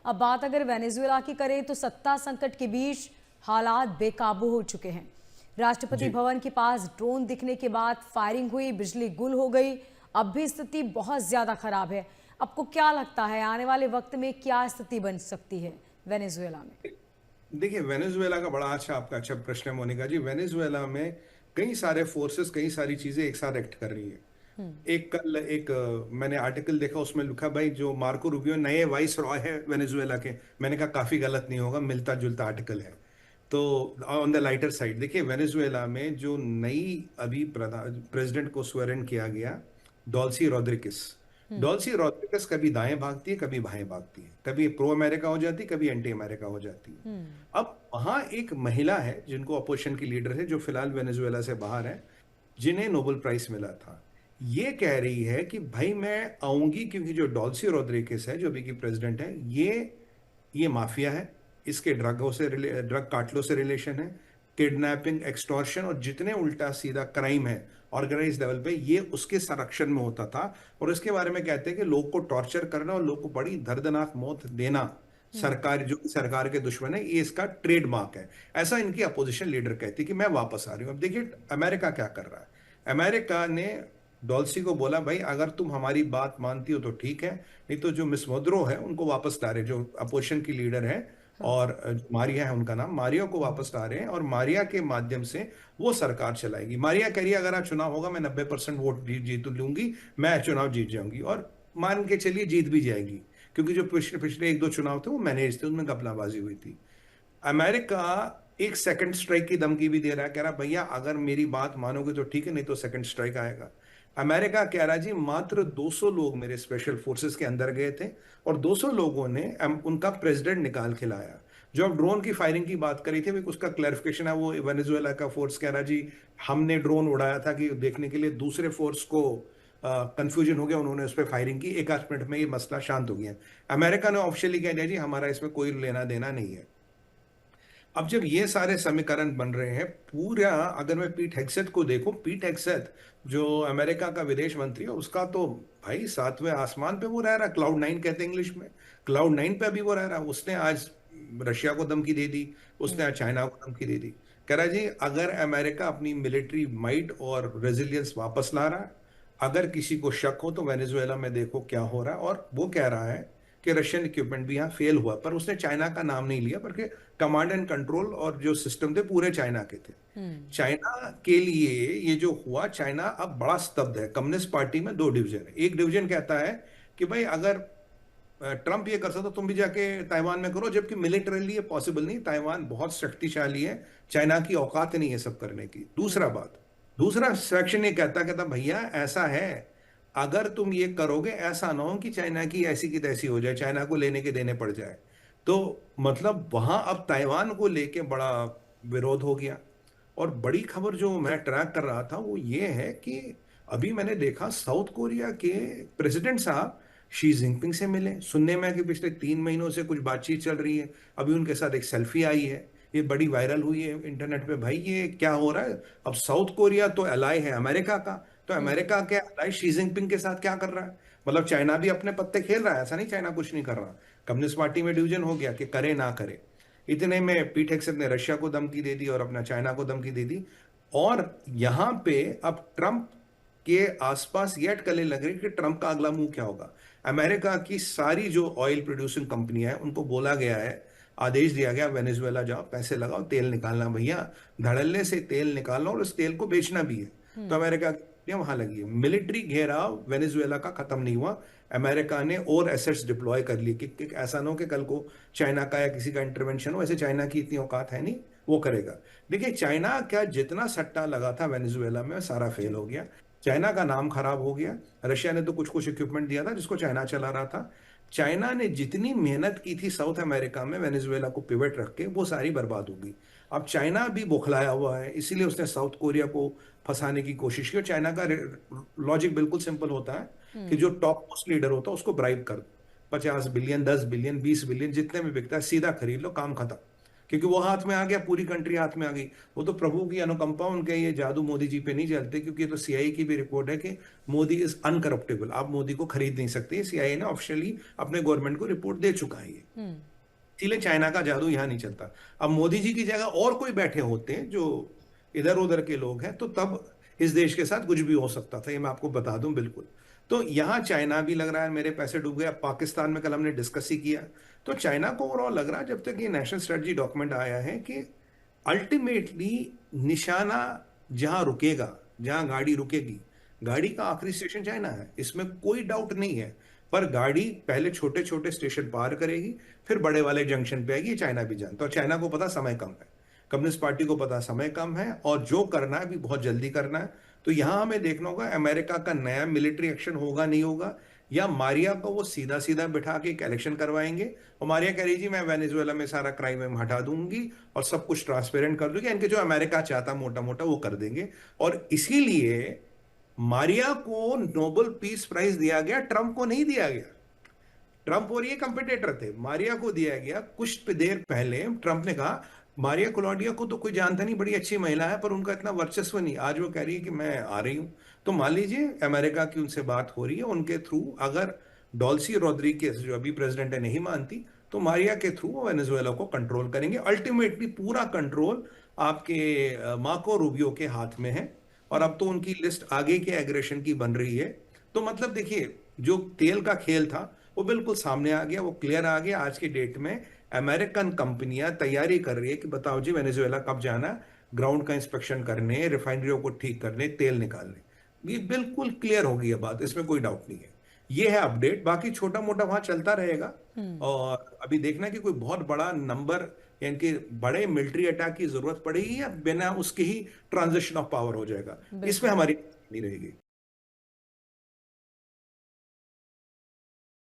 अब बात अगर वेनेजुएला की करें तो सत्ता संकट के बीच हालात बेकाबू हो चुके हैं। राष्ट्रपति भवन के पास ड्रोन दिखने के बाद फायरिंग हुई, बिजली गुल हो गई। अब भी स्थिति बहुत ज्यादा खराब है। आपको क्या लगता है आने वाले वक्त में क्या स्थिति बन सकती है वेनेजुएला में? देखिए, वेनेजुएला का बड़ा अच्छा प्रश्न है मोनिका जी। वेनेजुएला में कई सारे फोर्सेस, कई सारी चीजें एक साथ एक्ट कर रही है। मैंने आर्टिकल देखा, उसमें लिखा भाई जो मार्को रूबियो नए वाइस रॉय है वेनेजुएला के। मैंने कहा काफी गलत नहीं होगा, मिलता जुलता आर्टिकल है। तो ऑन द लाइटर साइड देखिए, वेनेजुएला में जो नई अभी प्रेसिडेंट को स्वेरन किया गया, डॉल्सी रोड्रिग्स। डॉल्सी रोड्रिग्स कभी दाएं भागती है, कभी बाएं भागती है, कभी प्रो अमेरिका हो जाती है, कभी एंटी अमेरिका हो जाती है। अब वहां एक महिला है जिनको अपोजिशन की लीडर है, जो फिलहाल वेनेजुएला से बाहर है, जिन्हें नोबेल प्राइज मिला था। ये कह रही है कि भाई मैं आऊंगी, क्योंकि जो डॉल्सी रोड्रिग्स है, जो अभी की प्रेसिडेंट है, ये माफिया है। इसके ड्रग कार्टलों से रिलेशन है, किडनैपिंग, एक्सटॉर्शन और जितने उल्टा सीधा क्राइम है ऑर्गेनाइज लेवल पे, ये उसके संरक्षण में होता था। और इसके बारे में कहते हैं कि लोग को टॉर्चर करना और लोग को बड़ी दर्दनाक मौत देना, सरकार के दुश्मन है, ये इसका ट्रेडमार्क है। ऐसा इनकी अपोजिशन लीडर कहती है कि मैं वापस आ रही हूं। अब देखिए अमेरिका क्या कर रहा है। अमेरिका ने डॉल्सी को बोला भाई अगर तुम हमारी बात मानती हो तो ठीक है, नहीं तो जो मिस मोद्रो है उनको वापस ला रहे, जो अपोजिशन की लीडर है, और मारिया है उनका नाम, मारिया को वापस ला रहे हैं और मारिया के माध्यम से वो सरकार चलाएगी। मारिया कह रही है अगर चुनाव होगा मैं 90% वोट जीत लूंगी, मैं चुनाव जीत जाऊंगी, और मान के चलिए जीत भी जाएगी, क्योंकि जो पिछले पिछले 1-2 चुनाव थे वो मैनेज थे, उनमें घपलाबाजी हुई थी। अमेरिका एक सेकंड स्ट्राइक की धमकी भी दे रहा है, कह रहा भैया अगर मेरी बात मानोगे तो ठीक है, नहीं तो सेकंड स्ट्राइक आएगा। अमेरिका कह रहा जी मात्र 200 लोग मेरे स्पेशल फोर्सेस के अंदर गए थे और 200 लोगों ने उनका प्रेसिडेंट निकाल के लाया। जो अब ड्रोन की फायरिंग की बात करी थी, उसका क्लैरिफिकेशन है, वो वेनेजुएला का फोर्स कह रहा जी हमने ड्रोन उड़ाया था कि देखने के लिए, दूसरे फोर्स को कंफ्यूजन हो गया, उन्होंने उस पर फायरिंग की, 1-8 मिनट में ये मसला शांत हो गया। अमेरिका ने ऑफिशियली कह दिया जी हमारा इसमें कोई लेना देना नहीं है। अब जब ये सारे समीकरण बन रहे हैं पूरा, अगर मैं पीट हेग्सेथ को देखूं, पीट हेग्सेथ जो अमेरिका का विदेश मंत्री है, उसका तो भाई 7वें आसमान पे वो रह रहा, क्लाउड 9 कहते हैं इंग्लिश में, क्लाउड 9 पे अभी वो रह रहा। उसने आज रशिया को धमकी दे दी, उसने आज चाइना को धमकी दे दी। कह रहा जी अगर अमेरिका अपनी मिलिट्री माइट और रेजिलियंस वापस ला रहा है, अगर किसी को शक हो तो वेनेजुएला में देखो क्या हो रहा है। और वो कह रहा है कि रशियन इक्विपमेंट भी यहाँ फेल हुआ, पर उसने चाइना का नाम नहीं लिया, बल्कि कमांड एंड कंट्रोल और जो सिस्टम थे पूरे चाइना के थे। चाइना के लिए ये जो हुआ, चाइना अब बड़ा स्तब्ध है। कम्युनिस्ट पार्टी में 2 डिवीजन है। एक डिवीजन कहता है कि भाई अगर ट्रंप ये कर सकता तुम भी जाके ताइवान में करो, जबकि मिलिटरली ये पॉसिबल नहीं, ताइवान बहुत शक्तिशाली है, चाइना की औकात नहीं है सब करने की। दूसरा सेक्शन ये कहता भैया ऐसा है, अगर तुम ये करोगे ऐसा ना हो कि चाइना की ऐसी की तैसी हो जाए, चाइना को लेने के देने पड़ जाए। तो मतलब वहां अब ताइवान को लेके बड़ा विरोध हो गया। और बड़ी खबर जो मैं ट्रैक कर रहा था वो ये है कि अभी मैंने देखा साउथ कोरिया के प्रेसिडेंट साहब शी जिनपिंग से मिले। सुनने में कि पिछले 3 महीनों से कुछ बातचीत चल रही है। अभी उनके साथ एक सेल्फी आई है, ये बड़ी वायरल हुई है इंटरनेट पे। भाई ये क्या हो रहा है? अब साउथ कोरिया तो अलाय है अमेरिका का, तो अमेरिका के अलाय शी जिनपिंग के साथ क्या कर रहा है? मतलब चाइना भी अपने पत्ते खेल रहा है, ऐसा नहीं चाइना कुछ नहीं कर रहा। कम्युनिस्ट पार्टी में डिवीजन हो गया कि करे ना करे। इतने में पीट हेग्सेथ ने रशिया को धमकी दे दी और अपना चाइना को धमकी दे दी। और यहां पे अब ट्रंप के आसपास ये अटकलें लग रही कि ट्रंप का अगला मूव क्या होगा। अमेरिका की सारी जो ऑयल प्रोड्यूसिंग कंपनियां हैं उनको बोला गया है, आदेश दिया गया वेनेजुएला जाओ, पैसे लगाओ, तेल निकालना भैया, धड़ल्ले से तेल निकालना और उस तेल को बेचना भी है। तो अमेरिका की कंपनियां वहां लगी है। मिलिट्री घेराव वेनेजुएला का खत्म नहीं हुआ। अमेरिका ने और एसेट्स डिप्लॉय कर लिए कि ऐसा ना हो कि कल को चाइना का या किसी का इंटरवेंशन हो। ऐसे चाइना की इतनी औकात है नहीं, वो करेगा। देखिए चाइना क्या जितना सट्टा लगा था वेनेजुएला में सारा फेल हो गया। चाइना का नाम खराब हो गया। रशिया ने तो कुछ कुछ इक्विपमेंट दिया था जिसको चाइना चला रहा था। चाइना ने जितनी मेहनत की थी साउथ अमेरिका में वेनेजुएला को पिवट रख के, वो सारी बर्बाद हो गई। अब चाइना भी बौखलाया हुआ है, इसीलिए उसने साउथ कोरिया को फंसाने की कोशिश की। और चाइना का लॉजिक बिल्कुल सिंपल होता है कि जो टॉप मोस्ट लीडर होता है उसको ब्राइब कर दो, 50 बिलियन, 10 बिलियन, 20 बिलियन, जितने में बिकता है सीधा खरीद लो, काम खत्म। क्योंकि वो हाथ में आ गया, पूरी कंट्री हाथ में आ गई। वो तो प्रभु की अनुकंपा, उनके ये जादू मोदी जी पे नहीं चलते। क्योंकि ये तो सीआईए की भी रिपोर्ट है कि मोदी इज अनकरप्टेबल, आप मोदी को खरीद नहीं सकते। सीआईए ने ऑफिशियली अपने गवर्नमेंट को रिपोर्ट दे चुका है ये। इसीलिए चाइना का जादू यहाँ नहीं चलता। अब मोदी जी की जगह और कोई बैठे होते हैं जो इधर उधर के लोग हैं, तो तब इस देश के साथ कुछ भी हो सकता था, ये मैं आपको बता दूं बिल्कुल। तो यहाँ चाइना भी लग रहा है मेरे पैसे डूब गए। अब पाकिस्तान में कल हमने डिस्कस ही किया, तो चाइना को ओवरऑल लग रहा है जब तक ये नेशनल स्ट्रेटजी डॉक्यूमेंट आया है कि अल्टीमेटली निशाना जहां रुकेगा, जहां गाड़ी रुकेगी, गाड़ी का आखिरी स्टेशन चाइना है, इसमें कोई डाउट नहीं है। पर गाड़ी पहले छोटे छोटे स्टेशन पार करेगी, फिर बड़े वाले जंक्शन पे आएगी, ये चाइना भी जानता है। और चाइना को पता समय कम है, कम्युनिस्ट पार्टी को पता समय कम है, और जो करना है भी बहुत जल्दी करना है। तो यहां हमें देखना होगा अमेरिका का नया मिलिट्री एक्शन होगा नहीं होगा, या मारिया को वो सीधा सीधा बिठा के एक इलेक्शन करवाएंगे और मारिया कह रही जी मैं वेनेजुएला में सारा क्राइम हटा दूंगी और सब कुछ ट्रांसपेरेंट कर दूंगी, इनके जो अमेरिका चाहता मोटा मोटा वो कर देंगे। और इसीलिए मारिया को नोबेल पीस प्राइज दिया गया, ट्रंप को नहीं दिया गया। ट्रंप और ये कंपिटिटर थे, मारिया को दिया गया। कुछ देर पहले ट्रंप ने कहा मारिया क्लॉडिया को तो कोई जानता नहीं, बड़ी अच्छी महिला है, पर उनका इतना वर्चस्व नहीं। आज वो कह रही है कि मैं आ रही हूं। तो मान लीजिए अमेरिका की उनसे बात हो रही है, उनके थ्रू अगर डॉल्सी रोड्रिगेज जो अभी प्रेसिडेंट है नहीं मानती, तो मारिया के थ्रू वो वेनेजुएला को कंट्रोल करेंगे। अल्टीमेटली पूरा कंट्रोल आपके मार्को रूबियो के हाथ में है। और अब तो उनकी लिस्ट आगे के एग्रेशन की बन रही है। तो मतलब देखिए, जो तेल का खेल था वो बिल्कुल सामने आ गया, वो क्लियर आ गया। आज की डेट में अमेरिकन कंपनियां तैयारी कर रही है कि बताओ जी वेनेजुएला कब जाना, ग्राउंड का इंस्पेक्शन करने, रिफाइनरियों को ठीक करने, तेल निकालने। ये बिल्कुल क्लियर हो गई है बात, इसमें कोई डाउट नहीं है। ये है अपडेट, बाकी छोटा मोटा वहां चलता रहेगा। और अभी देखना कि कोई बहुत बड़ा नंबर यानी कि बड़े मिलिट्री अटैक की जरूरत पड़ेगी या बिना उसके ही ट्रांजिशन ऑफ पावर हो जाएगा, इसमें बिल्कुल। हमारी नहीं रहेगी।